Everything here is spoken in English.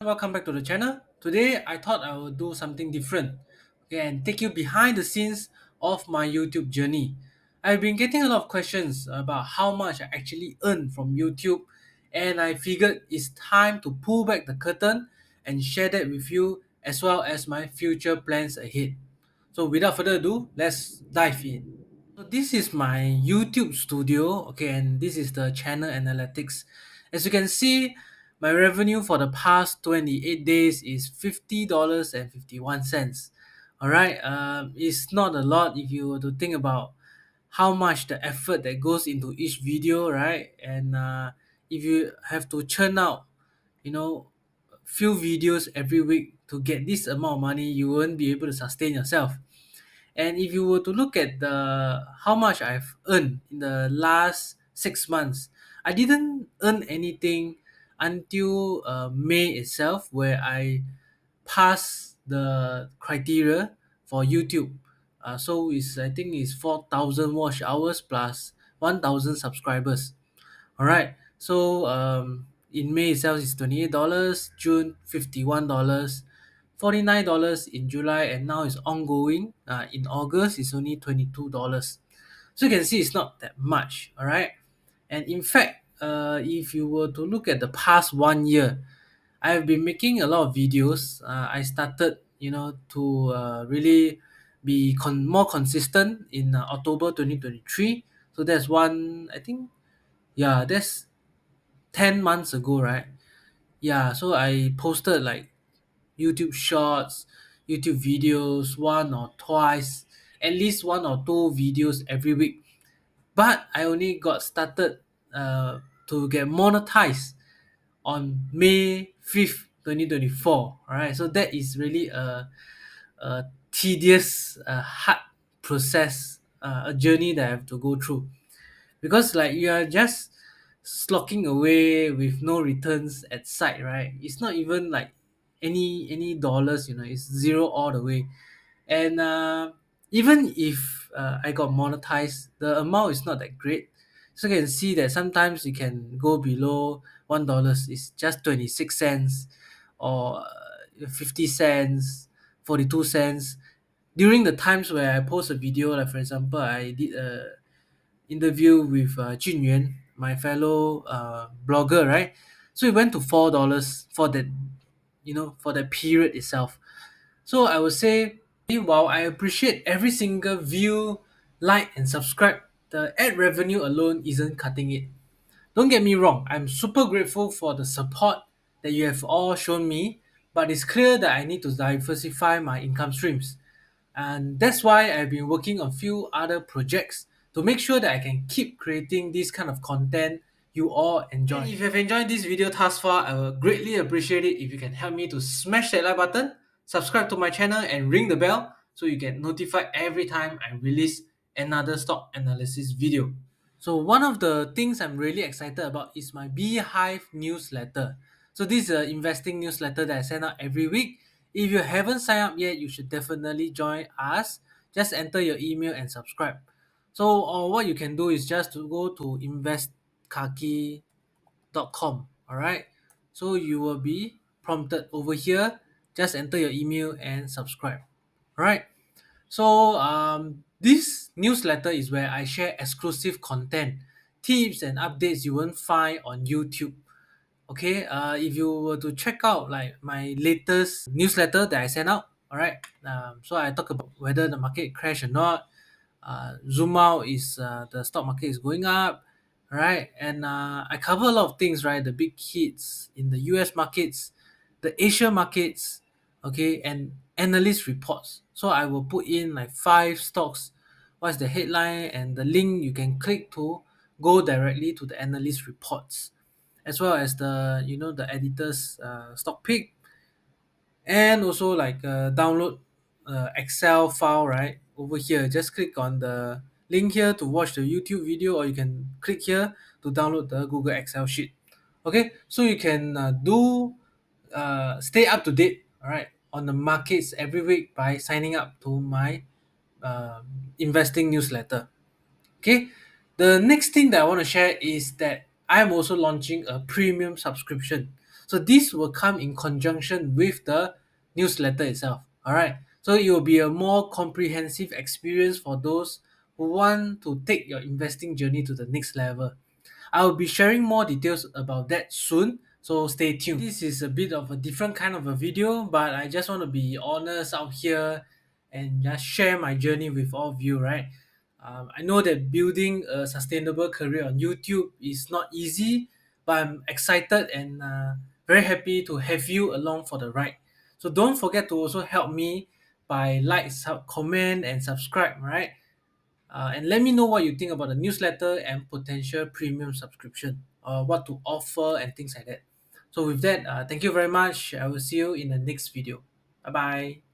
Welcome back to the channel. Today I thought I would do something different, okay, and take you behind the scenes of my YouTube journey. I've been getting a lot of questions about how much I actually earn from YouTube, and I figured it's time to pull back the curtain and share that with you as well as my future plans ahead. So without further ado, let's dive in. So this is my YouTube studio, okay, and this is the channel analytics. As you can see, my revenue for the past 28 days is $50.51. All right, it's not a lot if you were to think about how much the effort that goes into each video, right? And if you have to churn out, you know, few videos every week to get this amount of money, you won't be able to sustain yourself. And if you were to look at the how much I've earned in the last 6 months, I didn't earn anything until May itself, where I passed the criteria for YouTube. So it's I think it's 4,000 watch hours plus 1,000 subscribers. All right. So in May itself is $28, June $51, $49 in July, and now it's ongoing. In August, it's only $22. So you can see it's not that much. All right. And in fact, if you were to look at the past 1 year, I have been making a lot of videos. I started, to really be more consistent in October 2023. So that's one, I think, yeah, that's 10 months ago, right? Yeah, so I posted like YouTube shorts, YouTube videos, one or twice, at least one or two videos every week. But I only got started to get monetized on May 5th, 2024. All right, so that is really a tedious, hard process, a journey that I have to go through, because like you are just slocking away with no returns at sight, right? It's not even like any dollars, it's zero all the way. And even if I got monetized, the amount is not that great. So you can see that sometimes you can go below $1. It's just 26 cents or 50 cents, 42 cents. During the times where I post a video, like for example, I did a interview with Jun Yuan, my fellow blogger, right? So it went to $4 for that, for that period itself. So I would say, while I appreciate every single view, like, and subscribe, the ad revenue alone isn't cutting it. Don't get me wrong, I'm super grateful for the support that you have all shown me, but it's clear that I need to diversify my income streams. And that's why I've been working on few other projects to make sure that I can keep creating this kind of content you all enjoy. And if you've enjoyed this video thus far, I will greatly appreciate it if you can help me to smash that like button, subscribe to my channel, and ring the bell so you get notified every time I release another stock analysis video. So one of the things I'm really excited about is my Beehive newsletter. So this is an investing newsletter that I send out every week. If you haven't signed up yet, you should definitely join us. Just enter your email and subscribe. So what you can do is just to go to investkaki.com. All right. So you will be prompted over here. Just enter your email and subscribe. All right. So this newsletter is where I share exclusive content, tips, and updates you won't find on YouTube. Okay, if you were to check out like my latest newsletter that I sent out, all right. So I talk about whether the market crash or not. Zoom out is the stock market is going up, right? And I cover a lot of things, right? The big hits in the U.S. markets, the Asia markets, okay, and analyst reports. So I will put in like five stocks. What's the headline and the link you can click to go directly to the analyst reports, as well as the editor's stock pick, and also like download Excel file right over here. Just click on the link here to watch the YouTube video, or you can click here to download the Google Excel sheet. Okay, so you can stay up to date, all right, on the markets every week by signing up to my uh, investing newsletter. Okay, the next thing that I want to share is that I'm also launching a premium subscription. So this will come in conjunction with the newsletter itself. All right. So it will be a more comprehensive experience for those who want to take your investing journey to the next level. I will be sharing more details about that soon, so stay tuned. This is a bit of a different kind of a video, but I just want to be honest out here and just share my journey with all of you, right? I know that building a sustainable career on YouTube is not easy, but I'm excited and very happy to have you along for the ride. So don't forget to also help me by like, comment, and subscribe, right? And let me know what you think about the newsletter and potential premium subscription, what to offer and things like that. So with that, thank you very much. I will see you in the next video. Bye bye.